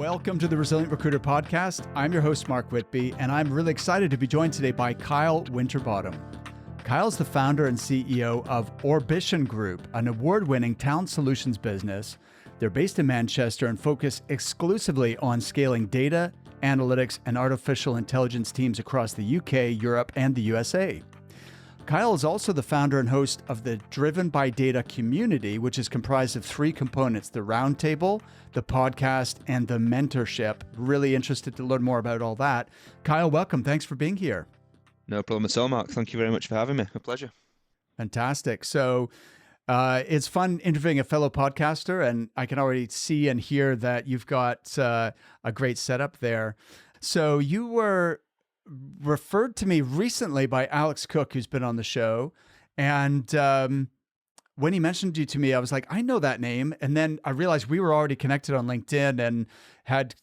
Welcome to the Resilient Recruiter Podcast. I'm your host, Mark Whitby, and I'm really excited to be joined today by Kyle Winterbottom. Kyle's the founder and CEO of Orbition Group, an award-winning talent solutions business. They're based in Manchester and focus exclusively on scaling data, analytics, and artificial intelligence teams across the UK, Europe, and the USA. Kyle is also the founder and host of the Driven by Data community, which is comprised of three components: the Roundtable, the podcast, and the Mentorship. Really interested to learn more about all that. Kyle, welcome. Thanks for being here. No problem at all, Mark. Thank you very much for having me. A pleasure. Fantastic. So it's fun interviewing a fellow podcaster, and I can already see and hear that you've got a great setup there. So you were referred to me recently by Alex Cook, who's been on the show. And when he mentioned you to me, I was like, I know that name. And then I realized we were already connected on LinkedIn and had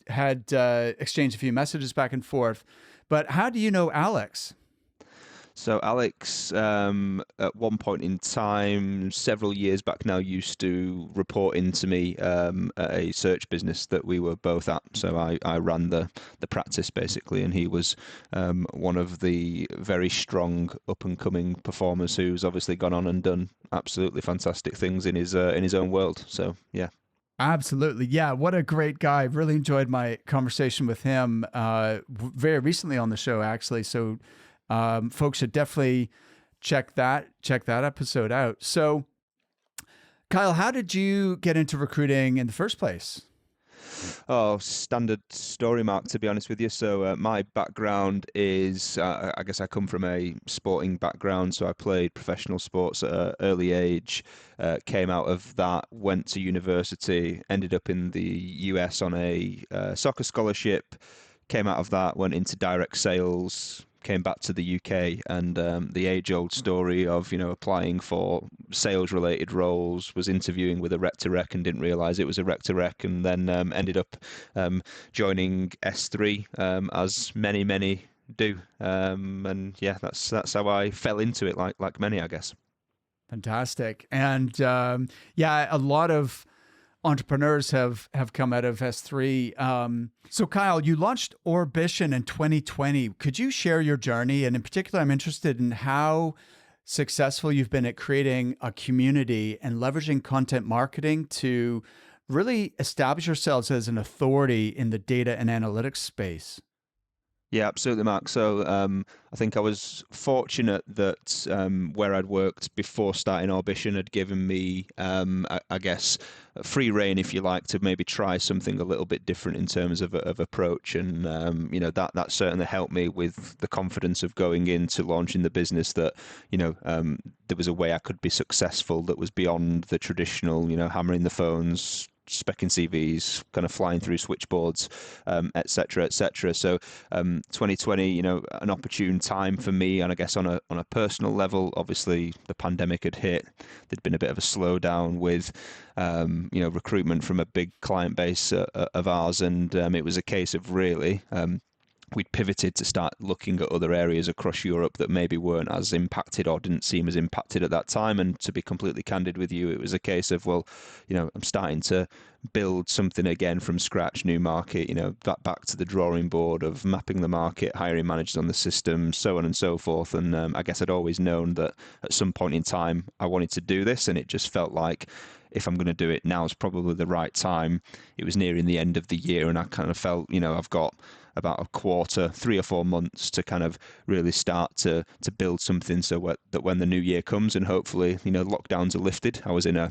exchanged a few messages back and forth. But how do you know Alex? So Alex, at one point in time, several years back now, used to report into me at a search business that we were both at. So I ran the practice basically, and he was one of the very strong up-and-coming performers who's obviously gone on and done absolutely fantastic things in his own world. So yeah. Absolutely. Yeah. What a great guy. Really enjoyed my conversation with him very recently on the show, actually. So folks should definitely check that episode out. So, Kyle, how did you get into recruiting in the first place? Oh, standard story, Mark, to be honest with you. So my background is, I guess I come from a sporting background. So I played professional sports at an early age, came out of that, went to university, ended up in the US on a soccer scholarship, came out of that, went into direct sales, came back to the UK, and the age-old story of, applying for sales-related roles, was interviewing with a rec to rec and didn't realise it was a rec to rec, and then ended up joining S3, as many do, and yeah, that's how I fell into it, like many, I guess. Fantastic. And yeah, a lot of entrepreneurs have come out of S3. So Kyle, you launched Orbition in 2020. Could you share your journey? And in particular, I'm interested in how successful you've been at creating a community and leveraging content marketing to really establish yourselves as an authority in the data and analytics space. Yeah, absolutely, Mark. So I think I was fortunate that where I'd worked before starting Orbition had given me, I guess, free rein, if you like, to maybe try something a little bit different in terms of approach. And, that certainly helped me with the confidence of going into launching the business that, there was a way I could be successful that was beyond the traditional, hammering the phones, specking CVs, kind of flying through switchboards, et cetera, et cetera. So 2020, an opportune time for me, and I guess on a personal level, obviously the pandemic had hit. There'd been a bit of a slowdown with recruitment from a big client base of ours, and it was a case of really we'd pivoted to start looking at other areas across Europe that maybe weren't as impacted or didn't seem as impacted at that time. And to be completely candid with you, it was a case of, well, I'm starting to build something again from scratch, new market, back to the drawing board of mapping the market, hiring managers on the system, so on and so forth. And I guess I'd always known that at some point in time I wanted to do this, and it just felt like if I'm going to do it, now is probably the right time. It was nearing the end of the year, and I kind of felt, I've got about a quarter, 3 or 4 months to kind of really start to build something so that when the new year comes and hopefully, lockdowns are lifted, I was in a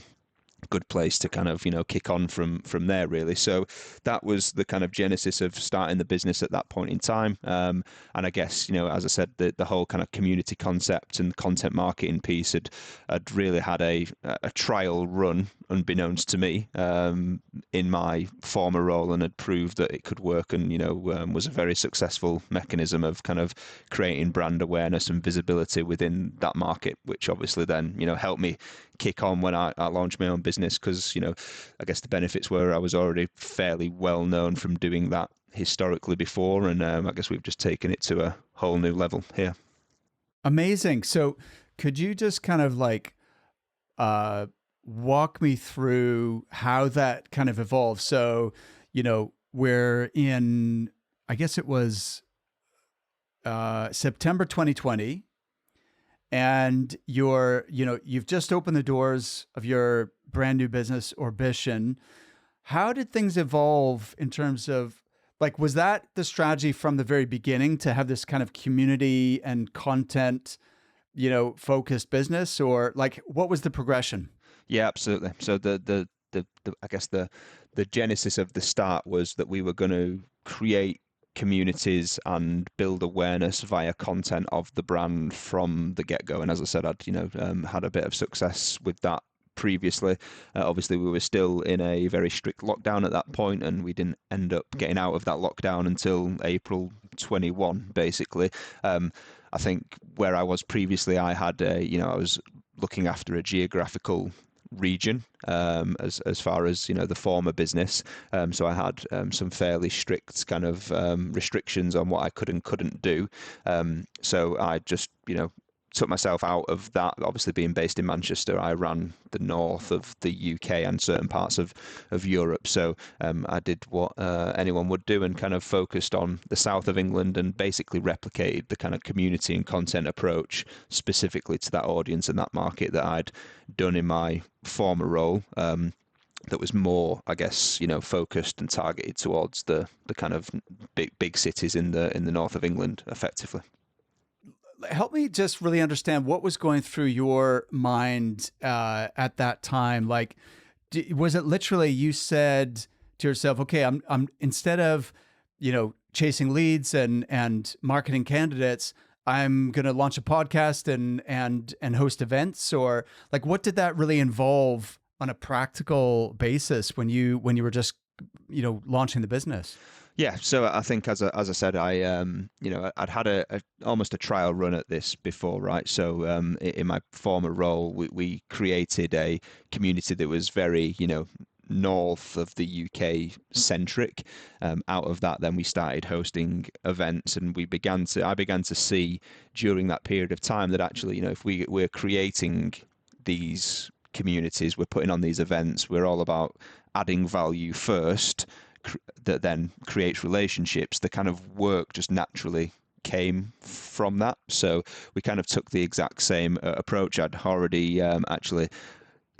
good place to kind of, kick on from there, really. So that was the kind of genesis of starting the business at that point in time. And I guess, as I said, the whole kind of community concept and content marketing piece had really had a trial run, unbeknownst to me, in my former role, and had proved that it could work, and, was a very successful mechanism of kind of creating brand awareness and visibility within that market, which obviously then, helped me kick on when I launched my own business, because I guess the benefits were I was already fairly well known from doing that historically before, and I guess we've just taken it to a whole new level here. Amazing. So could you just kind of like walk me through how that kind of evolved? So we're in, I guess it was September 2020, and you've just opened the doors of your brand new business, Orbition. How did things evolve in terms of, like, was that the strategy from the very beginning to have this kind of community and content, focused business, or like, what was the progression? Yeah, absolutely. So the I guess the genesis of the start was that we were going to create communities and build awareness via content of the brand from the get-go. And as I said, I'd had a bit of success with that previously. Obviously, we were still in a very strict lockdown at that point, and we didn't end up getting out of that lockdown until April 21, basically. I think where I was previously, I had I was looking after a geographical region as far as the former business, so I had some fairly strict kind of restrictions on what I could and couldn't do, so I just took myself out of that. Obviously, being based in Manchester, I ran the north of the UK and certain parts of Europe. So I did what anyone would do and kind of focused on the south of England and basically replicated the kind of community and content approach specifically to that audience and that market that I'd done in my former role. That was more, I guess, focused and targeted towards the kind of big cities in the north of England, effectively. Help me just really understand what was going through your mind at that time. Like, was it literally you said to yourself, "Okay, I'm instead of chasing leads and marketing candidates, I'm going to launch a podcast and host events," or like what did that really involve on a practical basis when you were just launching the business? Yeah, so I think as I said, I'd had almost a trial run at this before, right? So in my former role, we created a community that was very north of the UK centric. Out of that, then we started hosting events, and I began to see during that period of time that actually, if we're creating these communities, we're putting on these events, we're all about adding value first, that then creates relationships. The kind of work just naturally came from that. So we kind of took the exact same approach. I'd already actually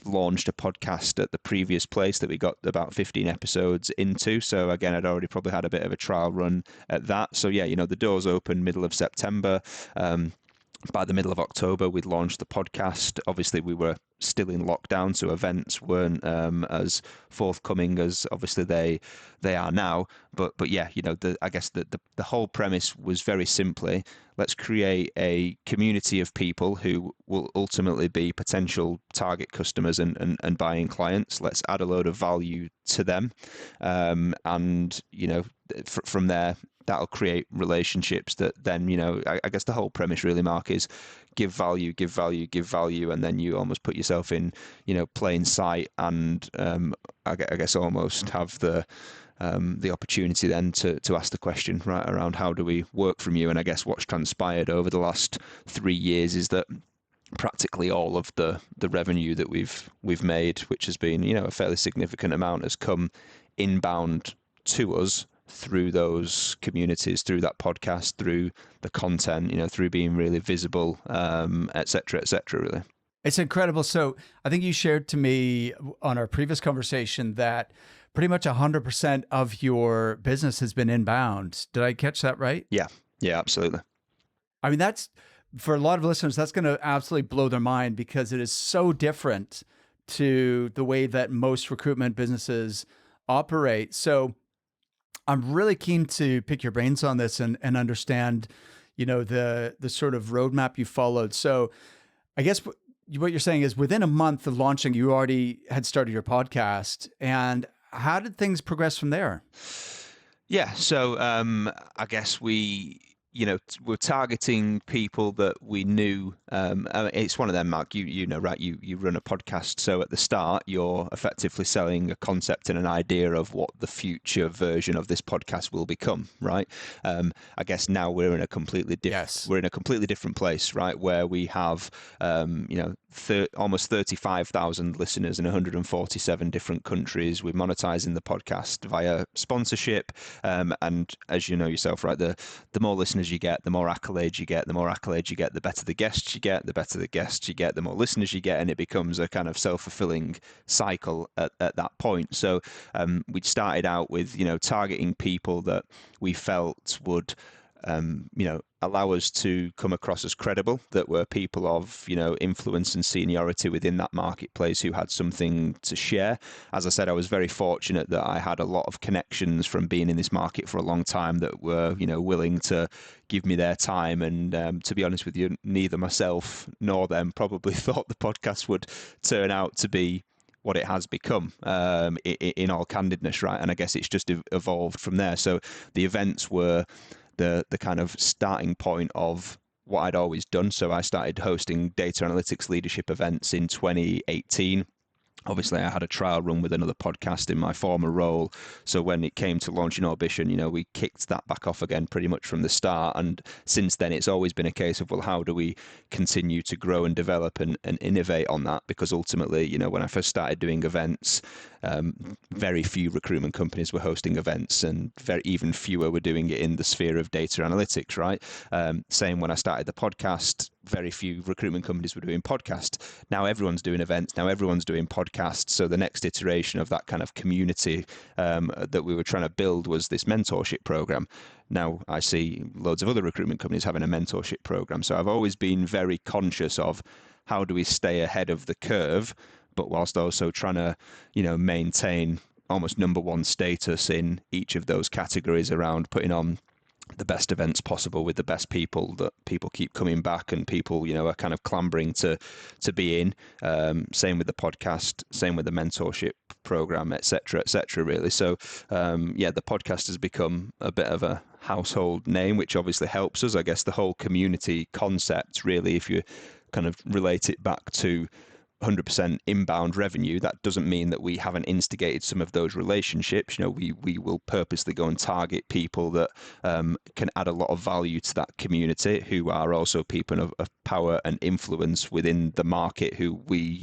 launched a podcast at the previous place that we got about 15 episodes into. So again, I'd already probably had a bit of a trial run at that. So yeah, the doors opened middle of September. By the middle of October, we'd launched the podcast. Obviously, we were still in lockdown, so events weren't as forthcoming as obviously they are now. But yeah, I guess the whole premise was very simply, let's create a community of people who will ultimately be potential target customers and buying clients. Let's add a load of value to them, and from there, that'll create relationships that then, I guess the whole premise really, Mark, is give value, give value, give value, and then you almost put yourself in, plain sight, and I guess almost have the opportunity then to ask the question right around how do we work from you. And I guess what's transpired over the last 3 years is that practically all of the revenue that we've made, which has been a fairly significant amount, has come inbound to us through those communities, through that podcast, through the content, through being really visible, et cetera, really. It's incredible. So I think you shared to me on our previous conversation that pretty much 100% of your business has been inbound. Did I catch that right? Yeah, absolutely. I mean, that's, for a lot of listeners, that's going to absolutely blow their mind because it is so different to the way that most recruitment businesses operate. So I'm really keen to pick your brains on this and understand, the sort of roadmap you followed. So I guess what you're saying is within a month of launching, you already had started your podcast. And how did things progress from there? Yeah. So I guess we're targeting people that we knew. It's one of them, Mark. You know, right? You run a podcast, so at the start, you're effectively selling a concept and an idea of what the future version of this podcast will become, right? I guess now we're in a completely different. Yes. We're in a completely different place, right? Where we have, almost 35,000 listeners in 147 different countries. We're monetizing the podcast via sponsorship. And as you know yourself, right, the more listeners you get, the more accolades you get, the more accolades you get, the better the guests you get, the better the guests you get, the more listeners you get, and it becomes a kind of self-fulfilling cycle at that point. So we started out with, targeting people that we felt would allow us to come across as credible, that were people of, influence and seniority within that marketplace who had something to share. As I said, I was very fortunate that I had a lot of connections from being in this market for a long time that were, willing to give me their time. And to be honest with you, neither myself nor them probably thought the podcast would turn out to be what it has become, in all candidness, right? And I guess it's just evolved from there. So the events were the kind of starting point of what I'd always done. So I started hosting data analytics leadership events in 2018. Obviously, I had a trial run with another podcast in my former role. So when it came to launching Orbition, we kicked that back off again pretty much from the start. And since then, it's always been a case of, well, how do we continue to grow and develop and innovate on that? Because ultimately, when I first started doing events, very few recruitment companies were hosting events, and even fewer were doing it in the sphere of data analytics, right? Same when I started the podcast, very few recruitment companies were doing podcasts. Now everyone's doing events. Now everyone's doing podcasts. So the next iteration of that kind of community that we were trying to build was this mentorship program. Now I see loads of other recruitment companies having a mentorship program. So I've always been very conscious of how do we stay ahead of the curve, but whilst also trying to, maintain almost number one status in each of those categories around putting on the best events possible with the best people that people keep coming back and people, are kind of clambering to be in. Same with the podcast, same with the mentorship program, et cetera, really. So, the podcast has become a bit of a household name, which obviously helps us. I guess the whole community concept, really, if you kind of relate it back to 100% inbound revenue, that doesn't mean that we haven't instigated some of those relationships. We will purposely go and target people that can add a lot of value to that community, who are also people of power and influence within the market, who we,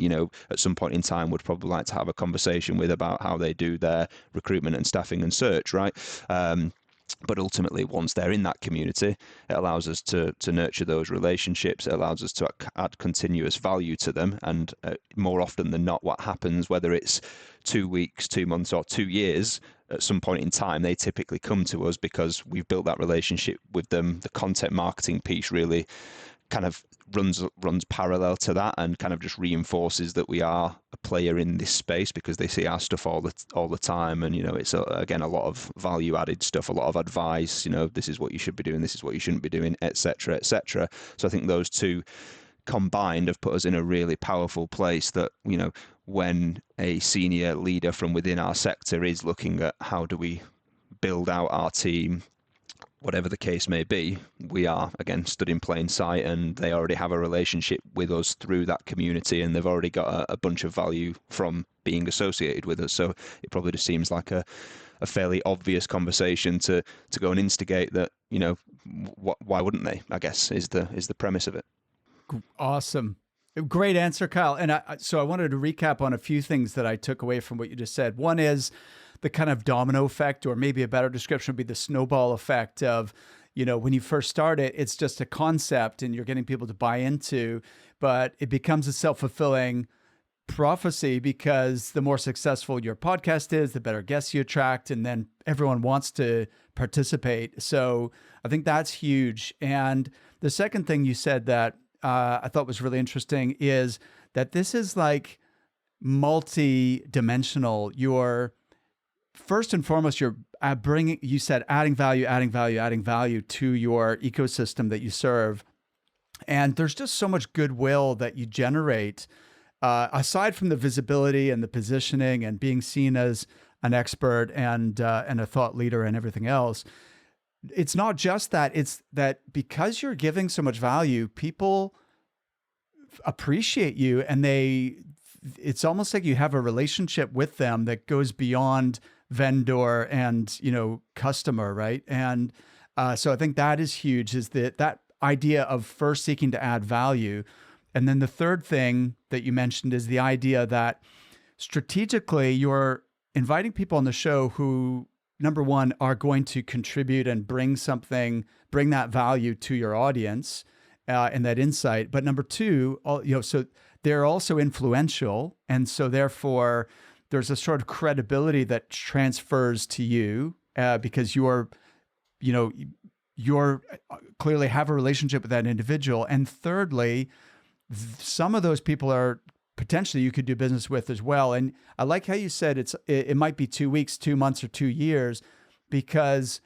at some point in time would probably like to have a conversation with about how they do their recruitment and staffing and search, right? But ultimately, once they're in that community, it allows us to nurture those relationships. It allows us to add continuous value to them. And more often than not, what happens, whether it's 2 weeks, 2 months, or 2 years, at some point in time, they typically come to us because we've built that relationship with them. The content marketing piece really kind of runs parallel to that and kind of just reinforces that we are a player in this space because they see our stuff all the time. And, it's again, a lot of value added stuff, a lot of advice, this is what you should be doing, this is what you shouldn't be doing, et cetera, et cetera. So I think those two combined have put us in a really powerful place that, when a senior leader from within our sector is looking at how do we build out our team, whatever the case may be, we are, again, stood in plain sight, and they already have a relationship with us through that community, and they've already got a bunch of value from being associated with us. So it probably just seems like a fairly obvious conversation to go and instigate that, why wouldn't they, I guess, is the premise of it. Awesome. Great answer, Kyle. And so I wanted to recap on a few things that I took away from what you just said. One is the kind of domino effect, or maybe a better description would be the snowball effect of, when you first start it, it's just a concept and you're getting people to buy into, but it becomes a self-fulfilling prophecy because the more successful your podcast is, the better guests you attract, and then everyone wants to participate. So I think that's huge. And the second thing you said that I thought was really interesting is that this is like multi-dimensional. You're first and foremost, you're you said adding value to your ecosystem that you serve. And there's just so much goodwill that you generate, aside from the visibility and the positioning and being seen as an expert and a thought leader and everything else. It's not just that, it's that because you're giving so much value, people appreciate you, and it's almost like you have a relationship with them that goes beyond vendor and, customer, right? And so I think that is huge, is that idea of first seeking to add value. And then the third thing that you mentioned is the idea that strategically you're inviting people on the show who, number one, are going to contribute and bring that value to your audience and that insight. But number two, so they're also influential. And so therefore there's a sort of credibility that transfers to you because you're clearly have a relationship with that individual. And thirdly, some of those people are potentially you could do business with as well. And I like how you said it might be 2 weeks, 2 months, or 2 years, because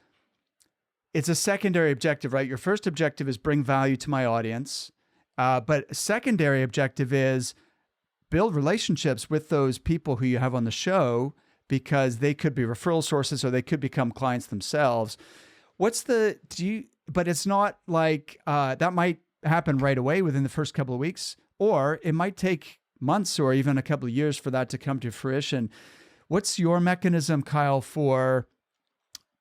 it's a secondary objective, right? Your first objective is bring value to my audience. But a secondary objective is build relationships with those people who you have on the show, because they could be referral sources or they could become clients themselves. But it's not like that might happen right away within the first couple of weeks, or it might take months or even a couple of years for that to come to fruition. What's your mechanism, Kyle, for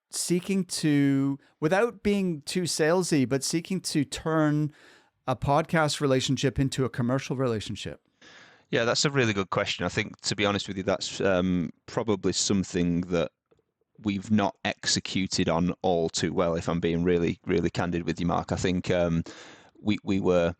seeking to, without being too salesy, but seeking to turn a podcast relationship into a commercial relationship? Yeah, that's a really good question. I think, to be honest with you, that's probably something that we've not executed on all too well, if I'm being really, really candid with you, Mark. I think we were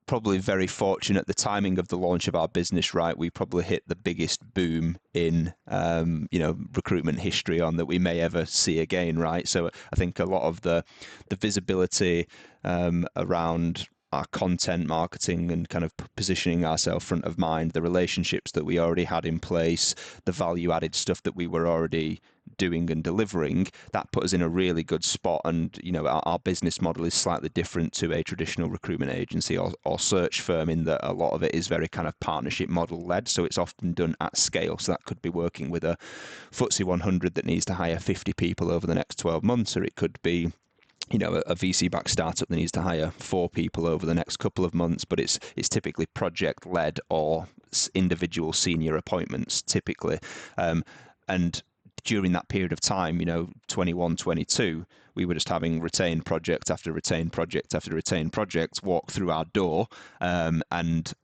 probably very fortunate. The timing of the launch of our business, right? We probably hit the biggest boom in recruitment history on that we may ever see again, right? So I think a lot of the visibility around our content marketing and kind of positioning ourselves front of mind, the relationships that we already had in place, the value added stuff that we were already doing and delivering, that put us in a really good spot. And our business model is slightly different to a traditional recruitment agency or search firm, in that a lot of it is very kind of partnership model led, so it's often done at scale. So that could be working with a FTSE 100 that needs to hire 50 people over the next 12 months, or it could be a VC-backed startup that needs to hire 4 people over the next couple of months, but it's typically project-led or individual senior appointments typically. And during that period of time, 21, 22, we were just having retained project after retained project after retained project walk through our door. Whilst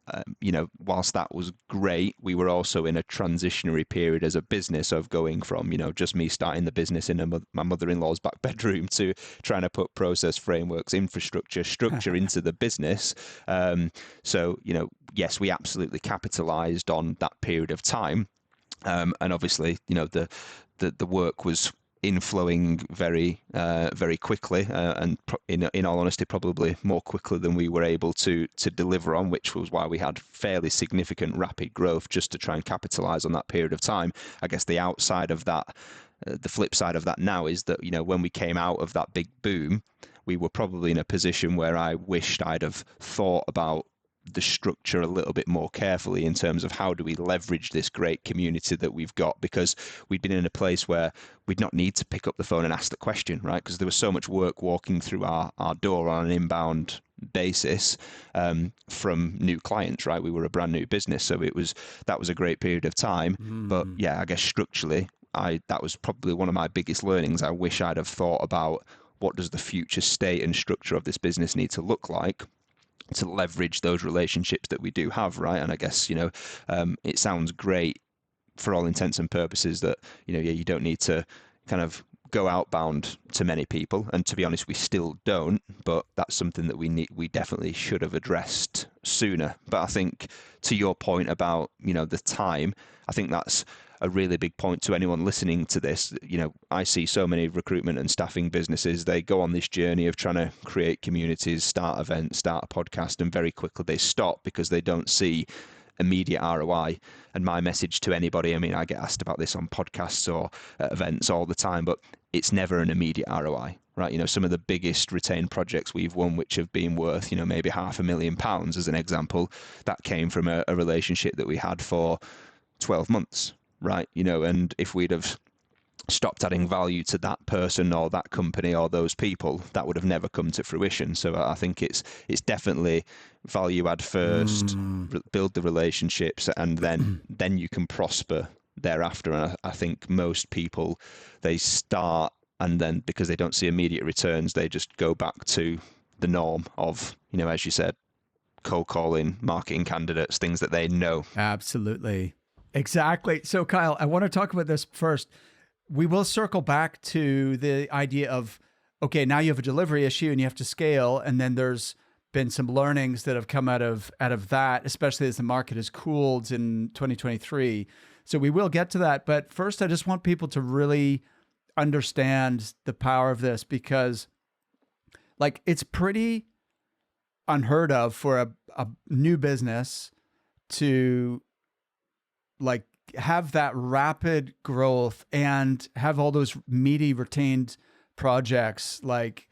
that was great, we were also in a transitionary period as a business of going from, just me starting the business in my mother-in-law's back bedroom to trying to put process frameworks, structure into the business. Yes, we absolutely capitalized on that period of time. And obviously, the work was inflowing very, very quickly, and in all honesty, probably more quickly than we were able to deliver on, which was why we had fairly significant rapid growth just to try and capitalize on that period of time. I guess the outside of that, the flip side of that now is that, when we came out of that big boom, we were probably in a position where I wished I'd have thought about the structure a little bit more carefully in terms of how do we leverage this great community that we've got, because we'd been in a place where we'd not need to pick up the phone and ask the question, right? Because there was so much work walking through our door on an inbound basis from new clients, right? We were a brand new business, so that was a great period of time. But yeah, I guess structurally, that was probably one of my biggest learnings. I wish I'd have thought about what does the future state and structure of this business need to look like to leverage those relationships that we do have, right? And I guess, it sounds great for all intents and purposes that, you don't need to kind of go outbound to many people. And to be honest, we still don't, but that's something that we definitely should have addressed sooner. But I think to your point about, the time, I think that's a really big point to anyone listening to this. I see so many recruitment and staffing businesses, they go on this journey of trying to create communities, start events, start a podcast, and very quickly they stop because they don't see immediate ROI. And my message to anybody, I get asked about this on podcasts or at events all the time, but it's never an immediate ROI, right? Some of the biggest retained projects we've won, which have been worth, maybe £500,000 as an example, that came from a relationship that we had for 12 months. Right, and if we'd have stopped adding value to that person or that company or those people, that would have never come to fruition. So I think it's definitely value add first, build the relationships, and then you can prosper thereafter. And I think most people, they start, and then because they don't see immediate returns, they just go back to the norm of, as you said, cold calling, marketing candidates, things that they know. Absolutely. Exactly. So Kyle, I want to talk about this first. We will circle back to the idea of, okay, now you have a delivery issue and you have to scale. And then there's been some learnings that have come out of that, especially as the market has cooled in 2023. So we will get to that. But first, I just want people to really understand the power of this, because like it's pretty unheard of for a new business to like have that rapid growth and have all those meaty retained projects like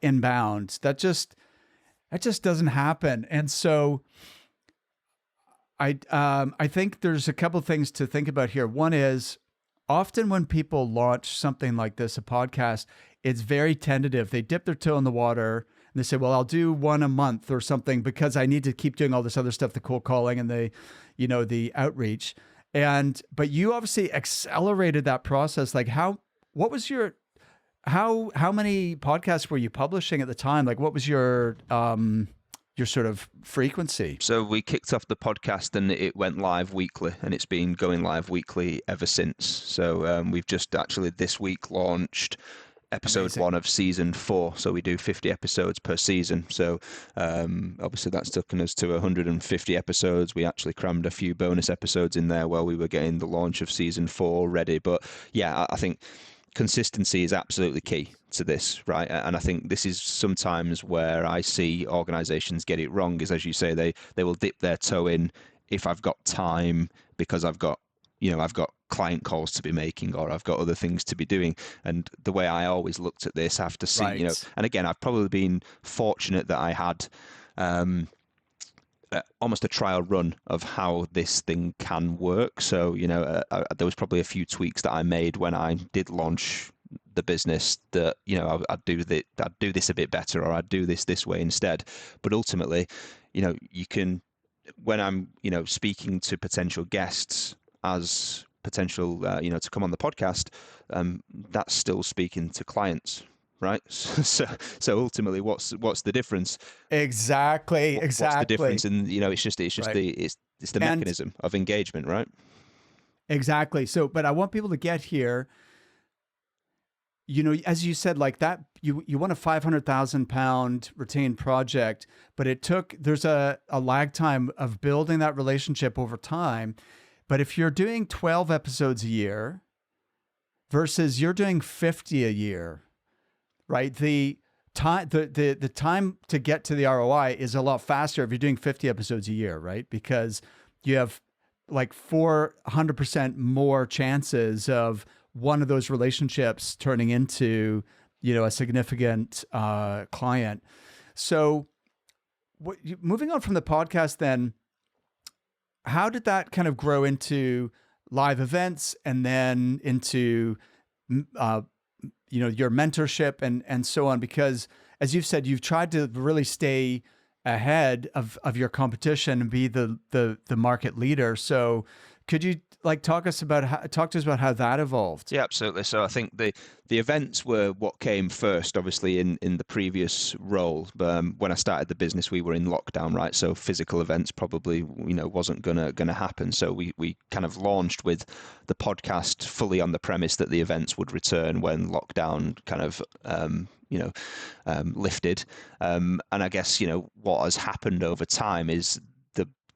inbound. That just doesn't happen. And so I think there's a couple of things to think about here. One is, often when people launch something like this, a podcast, it's very tentative. They dip their toe in the water and they say, well, I'll do one a month or something because I need to keep doing all this other stuff, the cold calling and the outreach. But you obviously accelerated that process. Like how many podcasts were you publishing at the time? Like what was your sort of frequency? So we kicked off the podcast and it went live weekly, and it's been going live weekly ever since. So we've just actually this week launched episode Amazing. 1 of season 4. So we do 50 episodes per season. So obviously that's taken us to 150 episodes. We actually crammed a few bonus episodes in there while we were getting the launch of season 4 ready. But yeah, I think consistency is absolutely key to this, right? And I think this is sometimes where I see organizations get it wrong, is, as you say, they will dip their toe in if I've got time because I've got client calls to be making, or I've got other things to be doing. And the way I always looked at this, I have to see, Right. and again, I've probably been fortunate that I had almost a trial run of how this thing can work. So, there was probably a few tweaks that I made when I did launch the business that, I'd do this a bit better, or I'd do this way instead. But ultimately, you can, when I'm, speaking to potential guests as potential, to come on the podcast, that's still speaking to clients. Right. So ultimately, what's the difference? Exactly. What's the difference? And it's just Right. the mechanism of engagement, right? Exactly. So, but I want people to get here. As you said, like that, you want a £500,000 retained project, but there's a lag time of building that relationship over time. But if you're doing 12 episodes a year versus you're doing 50 a year, right? The time to get to the ROI is a lot faster if you're doing 50 episodes a year, right? Because you have like 400% more chances of one of those relationships turning into, a significant client. So moving on from the podcast then, how did that kind of grow into live events and then into, your mentorship and so on? Because as you've said, you've tried to really stay ahead of your competition and be the market leader. So could you talk to us about how that evolved? Yeah, absolutely. So I think the events were what came first, obviously in the previous role. When I started the business, we were in lockdown, right? So physical events probably wasn't gonna happen. So we kind of launched with the podcast fully on the premise that the events would return when lockdown kind of lifted. And I guess what has happened over time is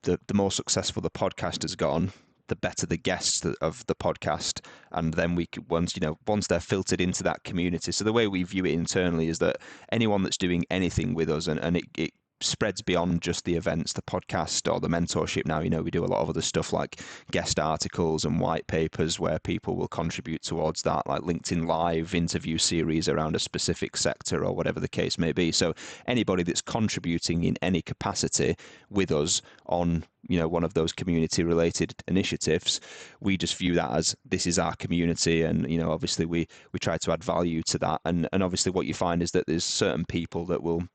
the more successful the podcast has gone, the better the guests of the podcast, and then we could, once they're filtered into that community. So the way we view it internally is that anyone that's doing anything with us, and it spreads beyond just the events, the podcast or the mentorship. Now, we do a lot of other stuff like guest articles and white papers where people will contribute towards that, like LinkedIn Live interview series around a specific sector or whatever the case may be. So anybody that's contributing in any capacity with us on one of those community related initiatives, we just view that as this is our community, and obviously we try to add value to that. And obviously what you find is that there's certain people that will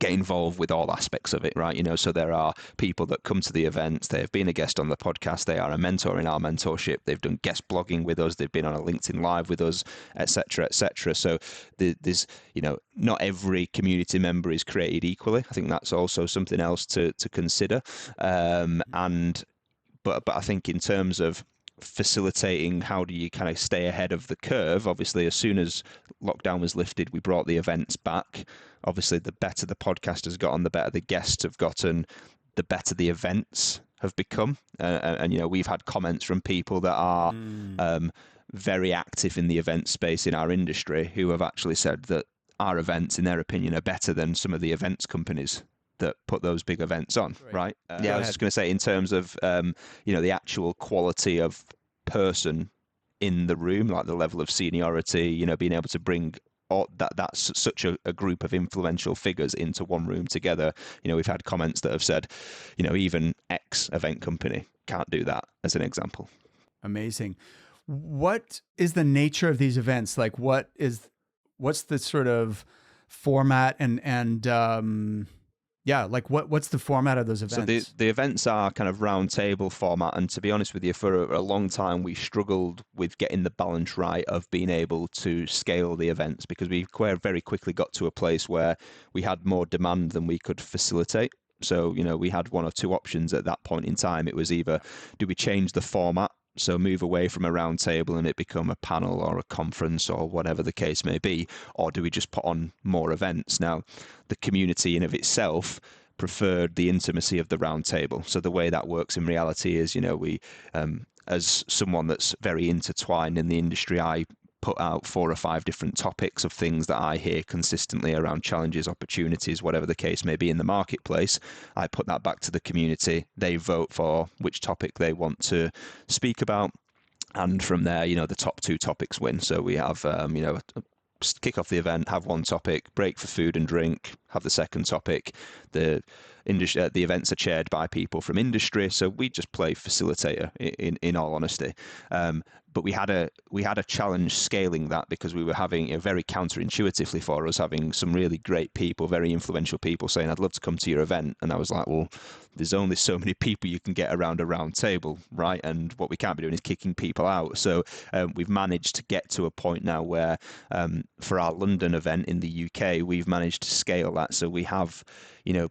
get involved with all aspects of it, right? So there are people that come to the events, they have been a guest on the podcast, they are a mentor in our mentorship, they've done guest blogging with us, they've been on a LinkedIn Live with us, etc., etc. So there's, not every community member is created equally. I think that's also something else to consider. But I think in terms of facilitating, how do you kind of stay ahead of the curve? Obviously, as soon as lockdown was lifted, we brought the events back. Obviously, the better the podcast has gotten, the better the guests have gotten, the better the events have become. And we've had comments from people that are very active in the event space in our industry who have actually said that our events, in their opinion, are better than some of the events companies that put those big events on, right? I was just going to say, in terms of the actual quality of person in the room, like the level of seniority, being able to bring that's such a group of influential figures into one room together. We've had comments that have said, even X event company can't do that, as an example. Amazing. What is the nature of these events? Like, what's the sort of format what's the format of those events? So the events are kind of roundtable format, and to be honest with you, for a long time we struggled with getting the balance right of being able to scale the events, because we very quickly got to a place where we had more demand than we could facilitate. So, we had one or two options at that point in time. It was either, do we change the format, so move away from a round table and it become a panel or a conference or whatever the case may be, or do we just put on more events? Now, the community in of itself preferred the intimacy of the round table. So the way that works in reality is, we, as someone that's very intertwined in the industry, I put out 4 or 5 different topics of things that I hear consistently around challenges, opportunities, whatever the case may be in the marketplace. I put that back to the community. They vote for which topic they want to speak about. And from there, the top 2 topics win. So we have, kick off the event, have one topic, break for food and drink, have the second topic. The events are chaired by people from industry, so we just play facilitator in all honesty. But we had a challenge scaling that, because we were having very counterintuitively for us, having some really great people, very influential people saying, I'd love to come to your event. And I was like, well, there's only so many people you can get around a round table, right? And what we can't be doing is kicking people out. So we've managed to get to a point now where for our London event in the UK, we've managed to scale that. So we have,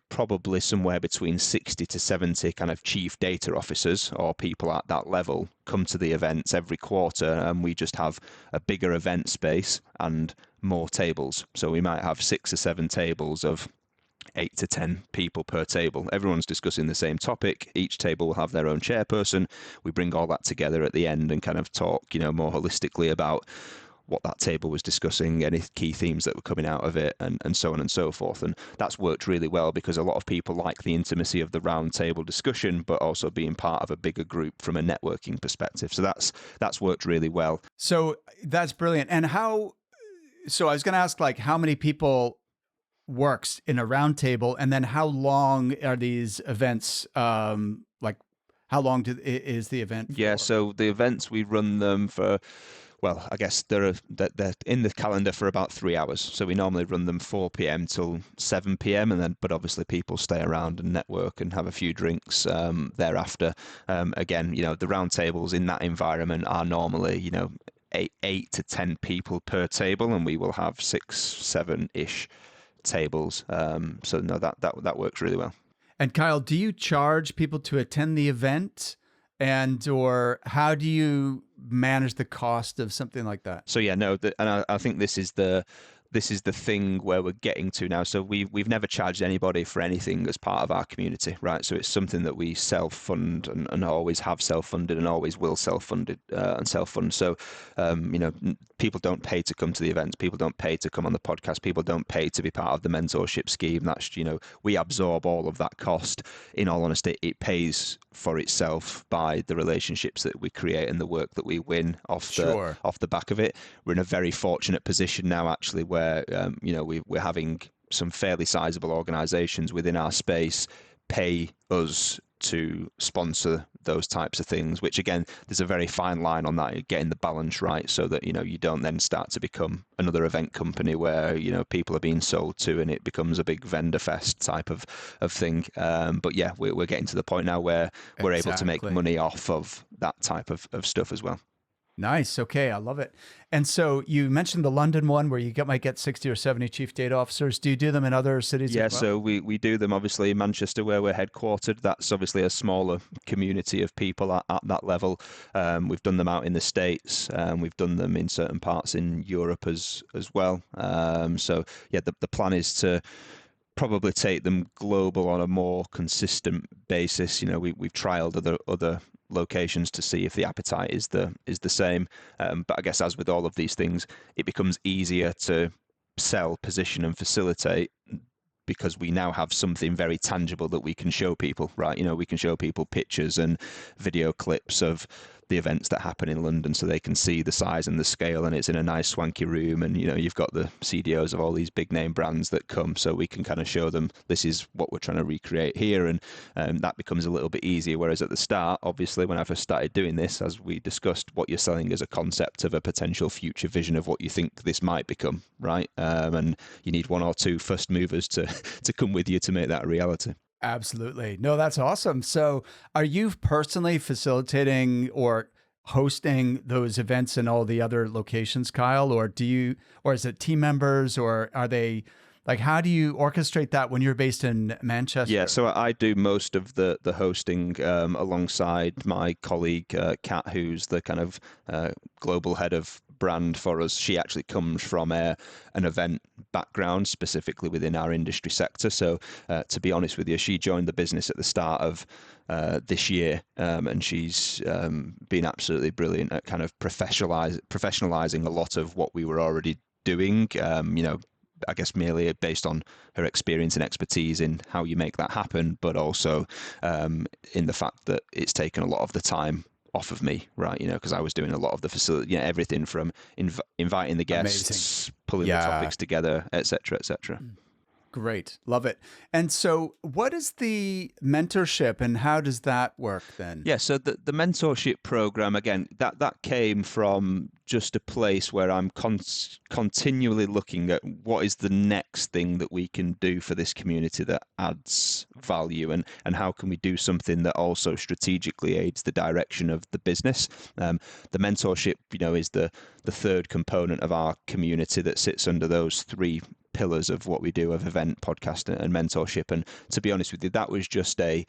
probably somewhere between 60 to 70 kind of chief data officers or people at that level come to the events every quarter, and we just have a bigger event space and more tables. So we might have 6 or 7 tables of 8 to 10 people per table. Everyone's discussing the same topic. Each table will have their own chairperson. We bring all that together at the end and kind of talk, more holistically about what that table was discussing, any key themes that were coming out of it, and so on and so forth. And that's worked really well, because a lot of people like the intimacy of the round table discussion, but also being part of a bigger group from a networking perspective. So that's worked really well. So that's brilliant. And so I was going to ask, like, how many people works in a round table, and then how long are these events? How long is the event for? Yeah, so the events, we run them for, well, I guess they're in the calendar for about 3 hours. So we normally run them 4 p.m. till 7 p.m. But obviously people stay around and network and have a few drinks thereafter. Again, the round tables in that environment are normally, 8 to 10 people per table, and we will have 6, 7-ish tables. So no, that works really well. And Kyle, do you charge people to attend the event, or how do you manage the cost of something like that? So yeah, no, and I think this is the thing where we're getting to now. So we've never charged anybody for anything as part of our community, right? So it's something that we self-fund and always have self-funded and always will self-funded and self-fund. So people don't pay to come to the events. People don't pay to come on the podcast. People don't pay to be part of the mentorship scheme. That's, we absorb all of that cost. In all honesty, it pays for itself by the relationships that we create and the work that we win off the back of it. We're in a very fortunate position now, actually, where we're having some fairly sizable organizations within our space pay us to sponsor those types of things, which again, there's a very fine line on that, getting the balance right so that, you don't then start to become another event company where, people are being sold to and it becomes a big vendor fest type of thing. But yeah, we're getting to the point now where we're able to make money off of that type of stuff as well. Nice. Okay. I love it. And so you mentioned the London one where you might get 60 or 70 chief data officers. Do you do them in other cities Yeah, as well? so we do them obviously in Manchester where we're headquartered. That's obviously a smaller community of people at that level. We've done them out in the States. We've done them in certain parts in Europe as well. So yeah, the plan is to probably take them global on a more consistent basis. We've trialed other locations to see if the appetite is the same. But I guess as with all of these things, it becomes easier to sell, position, and facilitate because we now have something very tangible that we can show people, right? We can show people pictures and video clips of the events that happen in London so they can see the size and the scale, and it's in a nice swanky room, and you've got the CDOs of all these big name brands that come, so we can kind of show them this is what we're trying to recreate here, and that becomes a little bit easier. Whereas at the start, obviously, when I first started doing this, as we discussed, what you're selling is a concept of a potential future vision of what you think this might become, right? And you need one or two first movers to come with you to make that a reality. Absolutely. No, that's awesome. So are you personally facilitating or hosting those events in all the other locations, Kyle? Or or is it team members, or are they like, how do you orchestrate that when you're based in Manchester? Yeah, so I do most of the hosting alongside my colleague Kat, who's the kind of global head of brand for us. She actually comes from an event background, specifically within our industry sector. So to be honest with you, she joined the business at the start of this year, and she's been absolutely brilliant at kind of professionalizing a lot of what we were already doing. I guess merely based on her experience and expertise in how you make that happen, but also in the fact that it's taken a lot of the time off of me, right? Because I was doing a lot of the facility, everything from inviting the guests, pulling the topics together, etc., etc. Great. Love it. And so what is the mentorship and how does that work then? Yeah, so the mentorship program, again, that came from just a place where I'm continually looking at what is the next thing that we can do for this community that adds value, and how can we do something that also strategically aids the direction of the business. The mentorship, is the third component of our community that sits under those three pillars of what we do of event, podcast, and mentorship. And to be honest with you, that was just a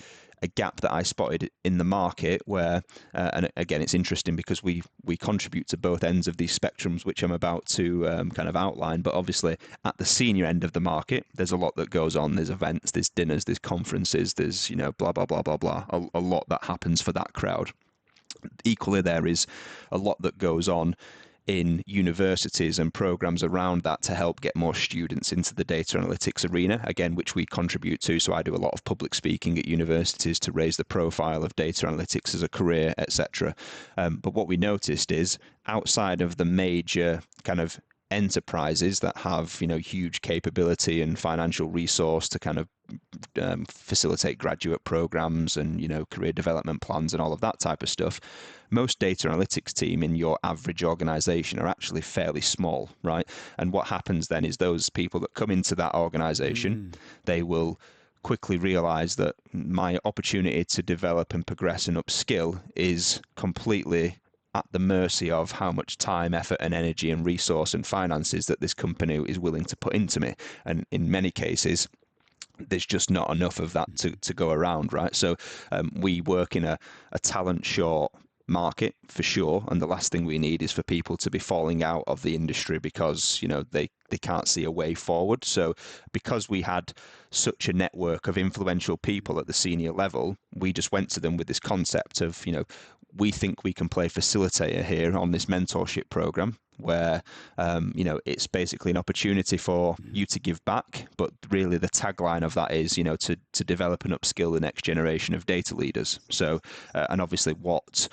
gap that I spotted in the market where, and again, it's interesting because we contribute to both ends of these spectrums, which I'm about to kind of outline. But obviously at the senior end of the market, there's a lot that goes on. There's events, there's dinners, there's conferences, there's, blah, blah, blah, blah, blah, a lot that happens for that crowd. Equally, there is a lot that goes on in universities and programs around that to help get more students into the data analytics arena, again, which we contribute to. So I do a lot of public speaking at universities to raise the profile of data analytics as a career, etc. But what we noticed is outside of the major kind of enterprises that have, huge capability and financial resource to kind of facilitate graduate programs and, career development plans and all of that type of stuff, most data analytics team in your average organization are actually fairly small, right? And what happens then is those people that come into that organization, they will quickly realize that my opportunity to develop and progress and upskill is completely at the mercy of how much time, effort, and energy and resource and finances that this company is willing to put into me. And in many cases, there's just not enough of that to go around, right? So we work in a talent short market for sure, and the last thing we need is for people to be falling out of the industry because they can't see a way forward. So because we had such a network of influential people at the senior level, we just went to them with this concept of we think we can play facilitator here on this mentorship program where it's basically an opportunity for you to give back, but really the tagline of that is to develop and upskill the next generation of data leaders. So and obviously what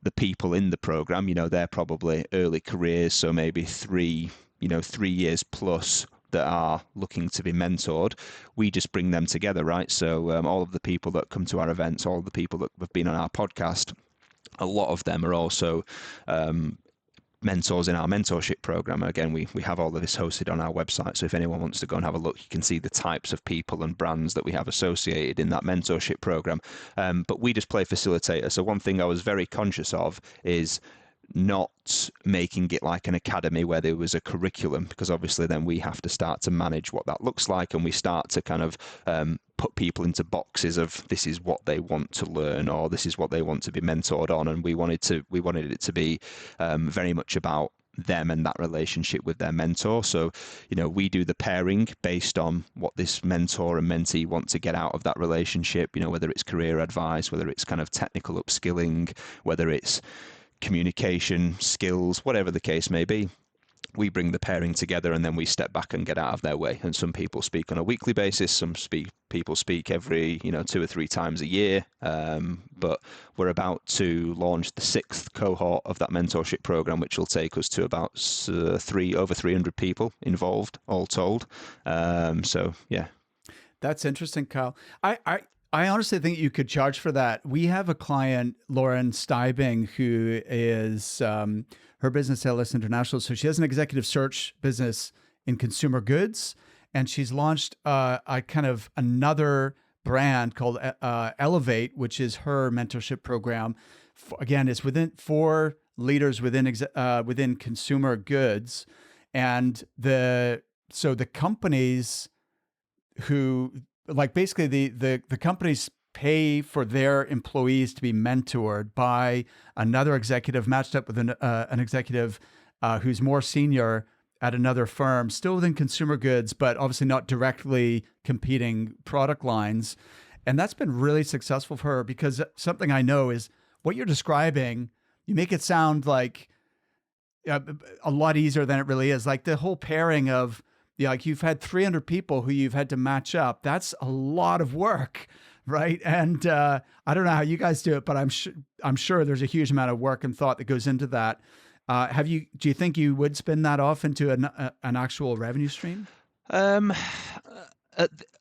the people in the program, they're probably early careers, so maybe 3 years plus that are looking to be mentored, we just bring them together, right? So all of the people that come to our events, all of the people that have been on our podcast, a lot of them are also mentors in our mentorship program. Again, we have all of this hosted on our website. So if anyone wants to go and have a look, you can see the types of people and brands that we have associated in that mentorship program. But we just play facilitator. So one thing I was very conscious of is not making it like an academy where there was a curriculum, because obviously then we have to start to manage what that looks like, and we start to kind of put people into boxes of this is what they want to learn or this is what they want to be mentored on. And we wanted it to be very much about them and that relationship with their mentor. So, we do the pairing based on what this mentor and mentee want to get out of that relationship, whether it's career advice, whether it's kind of technical upskilling, whether it's communication skills, whatever the case may be. We bring the pairing together and then we step back and get out of their way. And some people speak on a weekly basis, some people speak every 2 or 3 times a year. But we're about to launch the 6th cohort of that mentorship program, which will take us to about over 300 people involved, all told. So yeah, that's interesting, Kyle. I honestly think you could charge for that. We have a client, Lauren Steibing, who is her business Ellis International. So she has an executive search business in consumer goods, and she's launched a kind of another brand called Elevate, which is her mentorship program. Again, it's for leaders within consumer goods, and the companies who, like, basically the companies pay for their employees to be mentored by another executive matched up with an executive who's more senior at another firm, still within consumer goods, but obviously not directly competing product lines. And that's been really successful for her, because something I know is what you're describing, you make it sound like a lot easier than it really is. Like the whole pairing of, like, you've had 300 people who you've had to match up. That's a lot of work, right? And I don't know how you guys do it, but I'm sure there's a huge amount of work and thought that goes into that. Do you think you would spin that off into an actual revenue stream?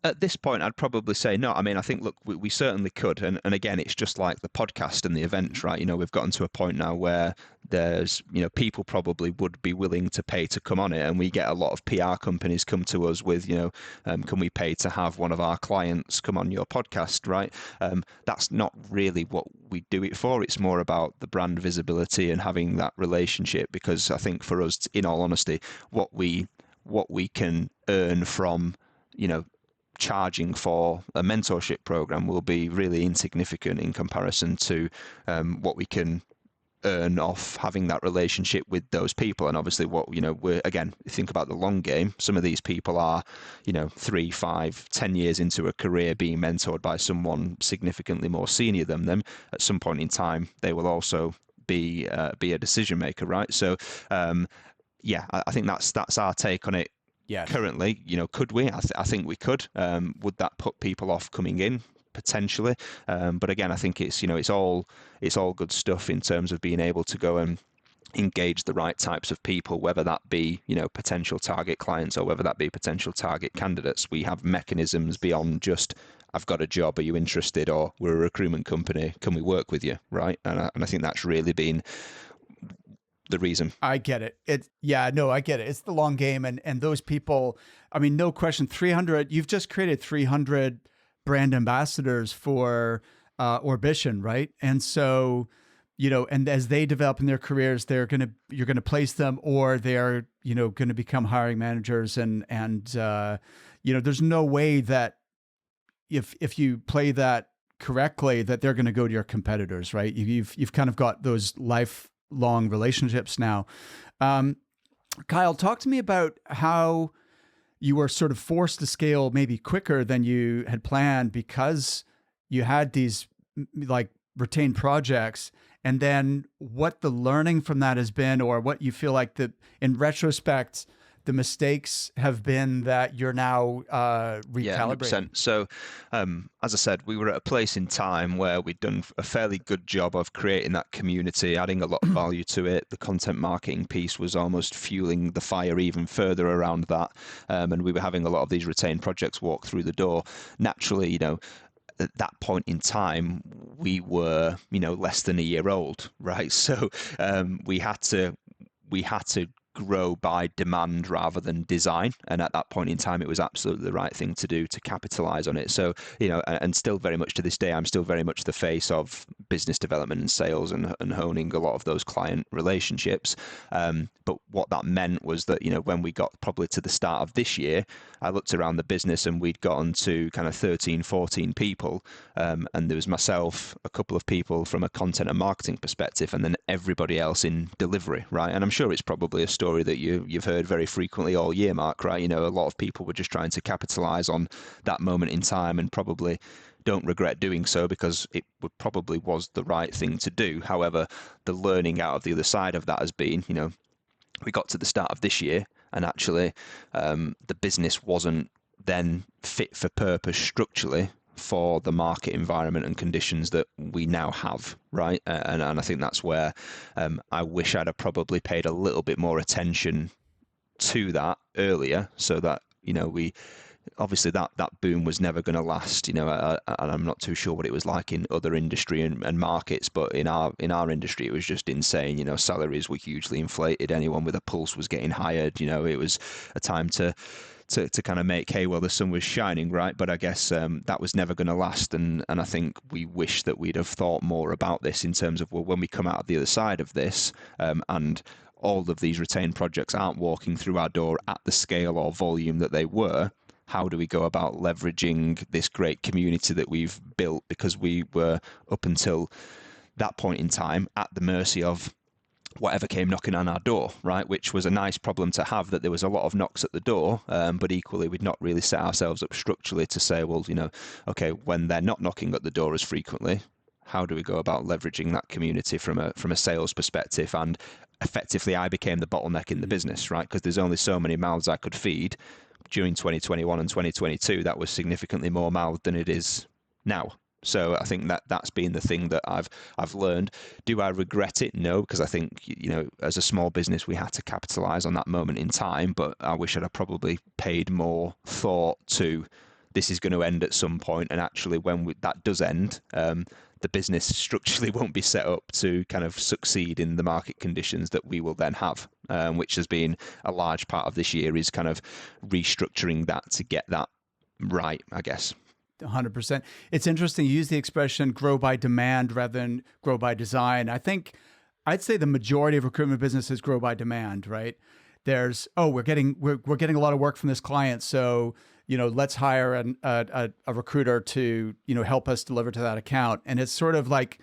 At this point, I'd probably say no. I mean, I think, look, we certainly could. And again, it's just like the podcast and the events, right? We've gotten to a point now where there's, people probably would be willing to pay to come on it. And we get a lot of PR companies come to us with, can we pay to have one of our clients come on your podcast, right? That's not really what we do it for. It's more about the brand visibility and having that relationship, because I think for us, in all honesty, what we can earn from, charging for a mentorship program will be really insignificant in comparison to what we can earn off having that relationship with those people. And obviously we're, again, think about the long game. Some of these people are, 3, 5, 10 years into a career being mentored by someone significantly more senior than them. At some point in time, they will also be a decision maker, right? So I think that's our take on it. Yes. Currently, could we? I think we could. Would that put people off coming in? Potentially. But again, I think it's all good stuff in terms of being able to go and engage the right types of people, whether that be, potential target clients or whether that be potential target candidates. We have mechanisms beyond just, I've got a job, are you interested? Or we're a recruitment company, can we work with you? Right. And I think that's really been the reason. I get it. I get it. It's the long game. And those people, I mean, no question, 300, you've just created 300 brand ambassadors for Orbition, right? And so, and as they develop in their careers, you're going to place them, or they're, going to become hiring managers. And there's no way that if you play that correctly, that they're going to go to your competitors, right? You've kind of got those lifelong relationships now. Kyle, talk to me about how you were sort of forced to scale maybe quicker than you had planned because you had these like retained projects, and then what the learning from that has been, or what you feel like that in retrospect, the mistakes have been that you're now Yeah, recalibrating? 100%. So, as I said, we were at a place in time where we'd done a fairly good job of creating that community, adding a lot of value to it. The content marketing piece was almost fueling the fire even further around that. And we were having a lot of these retained projects walk through the door. Naturally, at that point in time, we were, less than a year old, right? So we had to grow by demand rather than design. And at that point in time, it was absolutely the right thing to do to capitalize on it. So, and still very much to this day, I'm still very much the face of business development and sales and honing a lot of those client relationships. But what that meant was that, when we got probably to the start of this year, I looked around the business and we'd gotten to kind of 13, 14 people. And there was myself, a couple of people from a content and marketing perspective, and then everybody else in delivery, right? And I'm sure it's probably a story that you've heard very frequently all year, Mark, right? A lot of people were just trying to capitalize on that moment in time and probably don't regret doing so because it probably was the right thing to do. However, the learning out of the other side of that has been, we got to the start of this year and actually the business wasn't then fit for purpose structurally for the market environment and conditions that we now have, right? And I think that's where I wish I'd have probably paid a little bit more attention to that earlier, so that we obviously that boom was never going to last. And I'm not too sure what it was like in other industry and markets, but in our industry it was just insane. Salaries were hugely inflated. Anyone with a pulse was getting hired. It was a time to kind of make hay while the sun was shining, right? But I guess that was never going to last. And I think we wish that we'd have thought more about this in terms of, well, when we come out of the other side of this and all of these retained projects aren't walking through our door at the scale or volume that they were, how do we go about leveraging this great community that we've built? Because we were, up until that point in time, at the mercy of whatever came knocking on our door, right? Which was a nice problem to have, that there was a lot of knocks at the door, but equally we'd not really set ourselves up structurally to say, well, okay, when they're not knocking at the door as frequently, how do we go about leveraging that community from a sales perspective? And effectively, I became the bottleneck in the business, right? Because there's only so many mouths I could feed. During 2021 and 2022, that was significantly more mouth than it is now. So I think that's been the thing that I've learned. Do I regret it? No, because I think, as a small business, we had to capitalize on that moment in time. But I wish I'd have probably paid more thought to, this is going to end at some point, and actually when that does end, the business structurally won't be set up to kind of succeed in the market conditions that we will then have, which has been a large part of this year, is kind of restructuring that to get that right, I guess. 100%. It's interesting. You use the expression grow by demand rather than grow by design. I'd say the majority of recruitment businesses grow by demand, right? There's, we're getting a lot of work from this client, so let's hire a recruiter to help us deliver to that account. And it's sort of like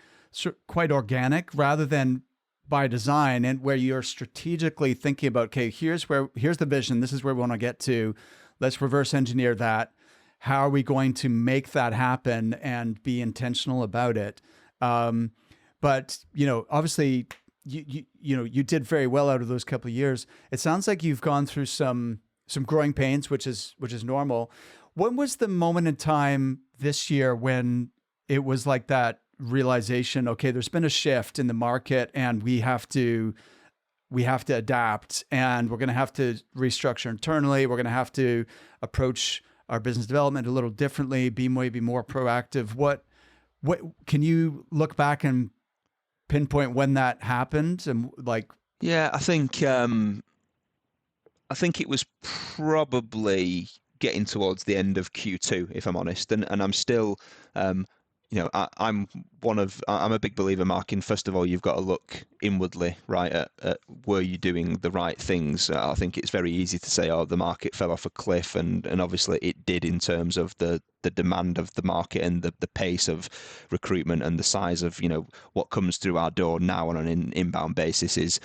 quite organic rather than by design, and where you're strategically thinking about, okay, here's the vision, this is where we want to get to. Let's reverse engineer that. How are we going to make that happen and be intentional about it? But obviously, you did very well out of those couple of years. It sounds like you've gone through some growing pains, which is normal. When was the moment in time this year when it was like that realization? Okay, there's been a shift in the market, and we have to adapt, and we're going to have to restructure internally. We're going to have to approach our business development a little differently, be maybe more proactive. What can you look back and pinpoint when that happened? And Yeah, I think it was probably getting towards the end of Q2, if I'm honest, and I'm still, I'm a big believer, Mark, in, first of all, you've got to look inwardly, right, at were you doing the right things? I think it's very easy to say, the market fell off a cliff, and obviously it did in terms of the demand of the market and the pace of recruitment, and the size of, what comes through our door now on an inbound basis is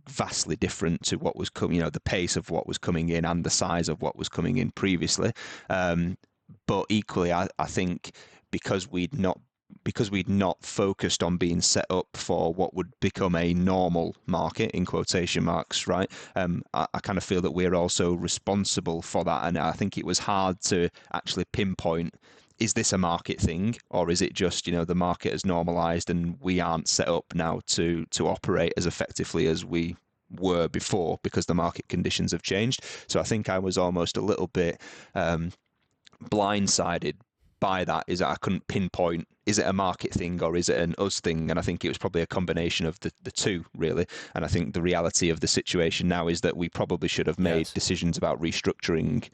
vastly different to what was coming, the pace of what was coming in and the size of what was coming in previously. But equally, I think because we'd not because we'd not focused on being set up for what would become a normal market, in quotation marks, right? I kind of feel that we're also responsible for that. And I think it was hard to actually pinpoint, is this a market thing, or is it just, the market has normalized and we aren't set up now to operate as effectively as we were before because the market conditions have changed. So I think I was almost a little bit blindsided by that, is that I couldn't pinpoint, is it a market thing or is it an us thing? And I think it was probably a combination of the two, really. And I think the reality of the situation now is that we probably should have made decisions about restructuring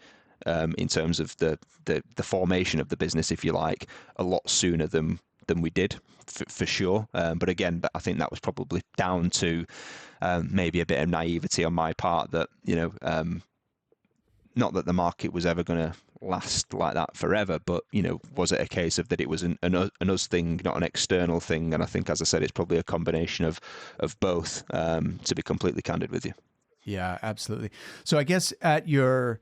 in terms of the formation of the business, if you like, a lot sooner than we did, for sure. But again, I think that was probably down to maybe a bit of naivety on my part that, not that the market was ever going to last like that forever, but was it a case of that it was an us thing, not an external thing? And I think, as I said, it's probably a combination of both, to be completely candid with you. Yeah, absolutely. So I guess at your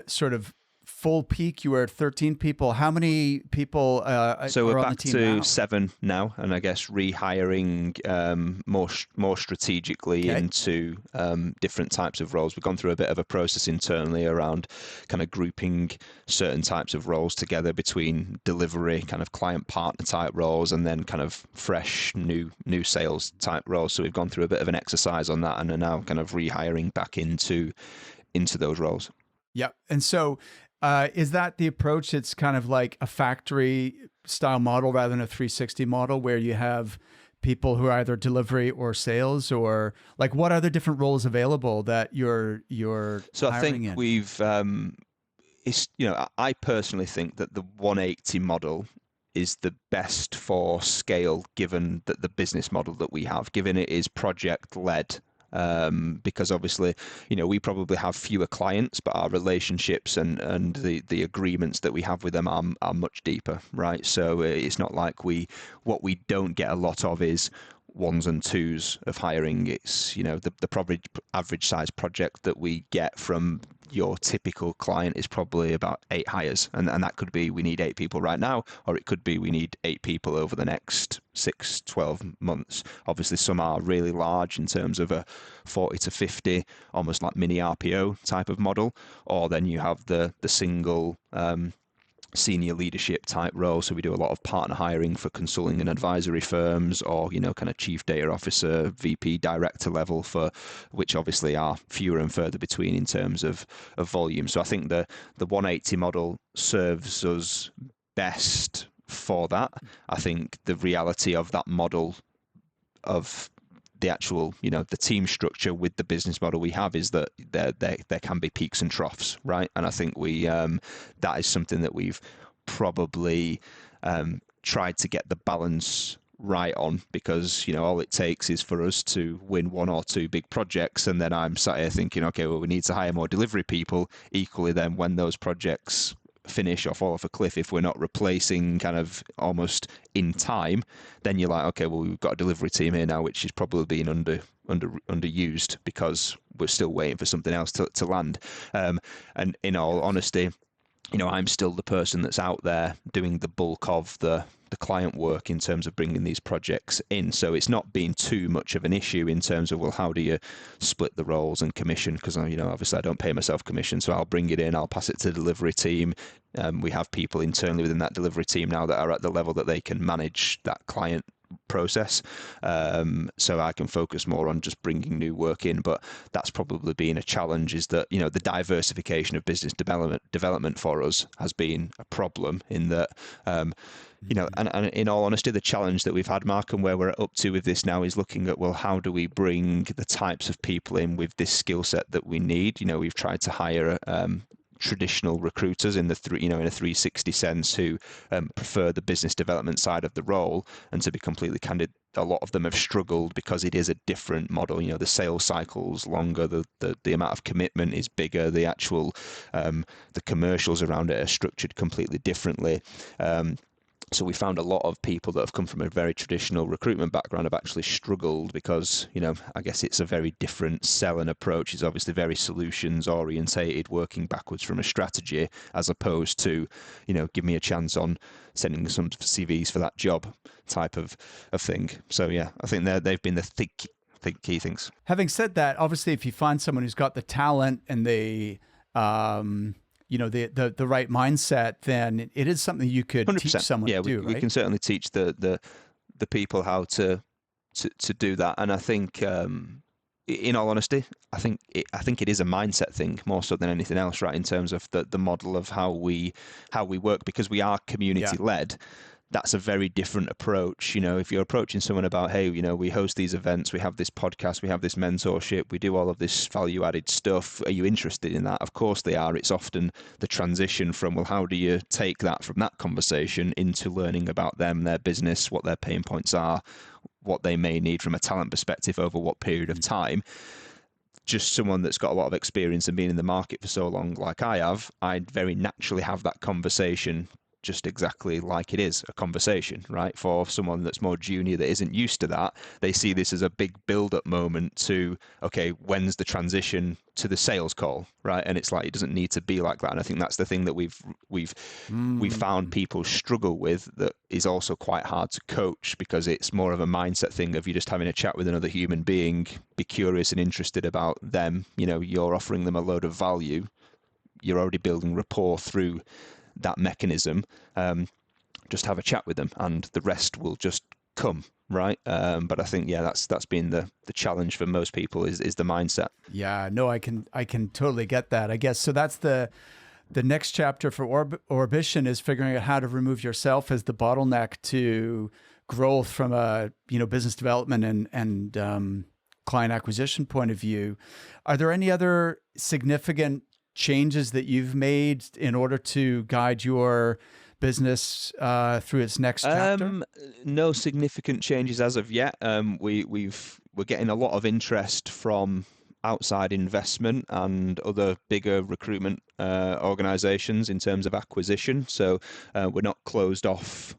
sort of full peak, you were at 13 people. How many people so are we're on back the team to now? 7 now, and I guess rehiring more strategically into different types of roles. We've gone through a bit of a process internally around kind of grouping certain types of roles together between delivery, kind of client partner type roles, and then kind of fresh new sales type roles. So we've gone through a bit of an exercise on that and are now kind of rehiring back into those roles. Yeah. And so is that the approach? It's kind of like a factory style model rather than a 360 model where you have people who are either delivery or sales, or like what are the different roles available that you're So I hiring think in? we've I personally think that the 180 model is the best for scale, given that the business model that we have, given it is project led. Because obviously, we probably have fewer clients, but our relationships and the agreements that we have with them are much deeper, right? So it's not like what we don't get a lot of is ones and twos of hiring. It's, the probably average size project that we get from your typical client is probably about 8 hires. And that could be, we need 8 people right now, or it could be we need 8 people over the next 6, 12 months. Obviously, some are really large in terms of a 40 to 50, almost like mini RPO type of model. Or then you have the single senior leadership type role. So we do a lot of partner hiring for consulting and advisory firms, or kind of chief data officer, VP, director level, for which obviously are fewer and further between in terms of volume. So I think the 180 model serves us best for that. I think the reality of that model, of the actual, the team structure with the business model we have, is that there can be peaks and troughs, right? And I think that is something that we've probably tried to get the balance right on, because all it takes is for us to win 1 or 2 big projects, and then I'm sat here thinking, okay, well, we need to hire more delivery people. Equally, then when those projects finish or fall off a cliff, if we're not replacing kind of almost in time, then you're like, okay, well, we've got a delivery team here now, which is probably being underused because we're still waiting for something else to land. And in all honesty, I'm still the person that's out there doing the bulk of the client work in terms of bringing these projects in. So it's not been too much of an issue in terms of, well, how do you split the roles and commission? Because, obviously I don't pay myself commission, so I'll bring it in, I'll pass it to the delivery team. We have people internally within that delivery team now that are at the level that they can manage that client process, so I can focus more on just bringing new work in. But that's probably been a challenge, is that the diversification of business development for us has been a problem, in that and in all honesty, the challenge that we've had, Mark, and where we're up to with this now, is looking at, well, how do we bring the types of people in with this skill set that we need? We've tried to hire traditional recruiters in in a 360 sense, who prefer the business development side of the role. And to be completely candid, a lot of them have struggled because it is a different model. The sales cycle's longer, the amount of commitment is bigger, the actual the commercials around it are structured completely differently. So we found a lot of people that have come from a very traditional recruitment background have actually struggled because, I guess it's a very different selling approach. It's obviously very solutions orientated, working backwards from a strategy, as opposed to, give me a chance on sending some CVs for that job type of thing. So yeah, I think they've been the key things. Having said that, obviously, if you find someone who's got the talent and the right mindset, then it is something you could 100%. teach someone to do, right? We can certainly teach the people how to do that. And I think, in all honesty, I think it is a mindset thing more so than anything else, right? In terms of the model of how we work, because we are community led. That's a very different approach. If you're approaching someone about, hey, we host these events, we have this podcast, we have this mentorship, we do all of this value added stuff. Are you interested in that? Of course they are. It's often the transition from, well, how do you take that from that conversation into learning about them, their business, what their pain points are, what they may need from a talent perspective over what period of time. Just someone that's got a lot of experience and been in the market for so long, like I have, I'd very naturally have that conversation just exactly like it is a conversation, right? For someone that's more junior that isn't used to that, they see this as a big build-up moment to, okay, when's the transition to the sales call, right? And it's like, it doesn't need to be like that. And I think that's the thing that we've found people struggle with, that is also quite hard to coach, because it's more of a mindset thing of you just having a chat with another human being, be curious and interested about them. You're offering them a load of value. You're already building rapport through that mechanism. Just have a chat with them and the rest will just come, right? But I think that's been the challenge for most people is the mindset. Yeah, no, I can totally get that, I guess. So that's the next chapter for Orbition, is figuring out how to remove yourself as the bottleneck to growth from a business development and client acquisition point of view. Are there any other significant changes that you've made in order to guide your business through its next chapter? No significant changes as of yet. We're getting a lot of interest from outside investment and other bigger recruitment organizations in terms of acquisition. So we're not closed off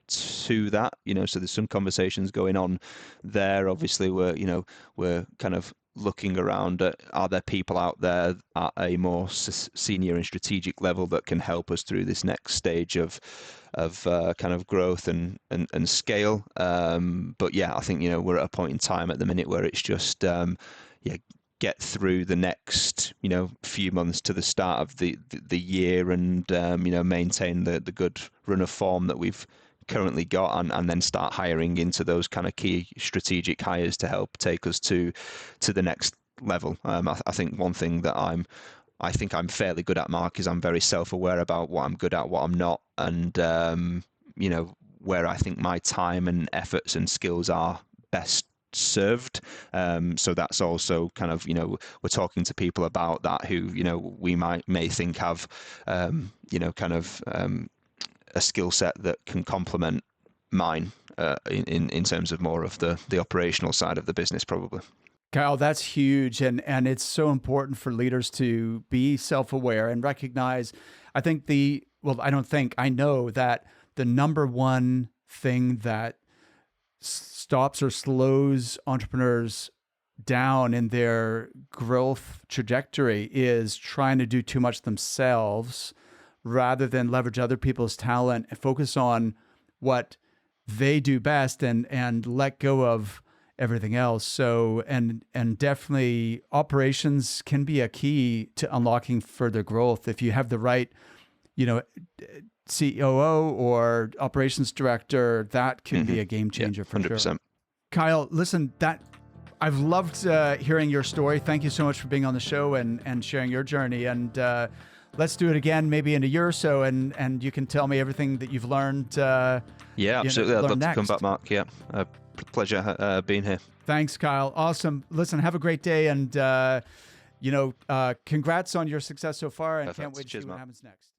to that, so there's some conversations going on there. Obviously we're kind of looking around at, are there people out there at a more senior and strategic level that can help us through this next stage of kind of growth and scale. But yeah, I think we're at a point in time at the minute where it's just get through the next few months to the start of the year and maintain the good run of form that we've currently got, and then start hiring into those kind of key strategic hires to help take us to the next level. I think one thing that I think I'm fairly good at, Mark, is I'm very self-aware about what I'm good at, what I'm not, and where I think my time and efforts and skills are best served. So that's also kind of we're talking to people about that who we may think have kind of a skill set that can complement mine in terms of more of the operational side of the business, probably. Kyle, that's huge. And it's so important for leaders to be self-aware and recognize, I know that the number one thing that stops or slows entrepreneurs down in their growth trajectory is trying to do too much themselves rather than leverage other people's talent and focus on what they do best and let go of everything else. So, and definitely operations can be a key to unlocking further growth. If you have the right, COO or operations director, that could be a game changer for 100%. sure. Kyle, listen, I've loved hearing your story. Thank you so much for being on the show and sharing your journey. And let's do it again, maybe in a year or so, and you can tell me everything that you've learned. Yeah, absolutely. I'd love to come back, Mark. Yeah, pleasure being here. Thanks, Kyle. Awesome. Listen, have a great day, and congrats on your success so far, and Perfect. can't wait to Cheers, see what Mark. happens next.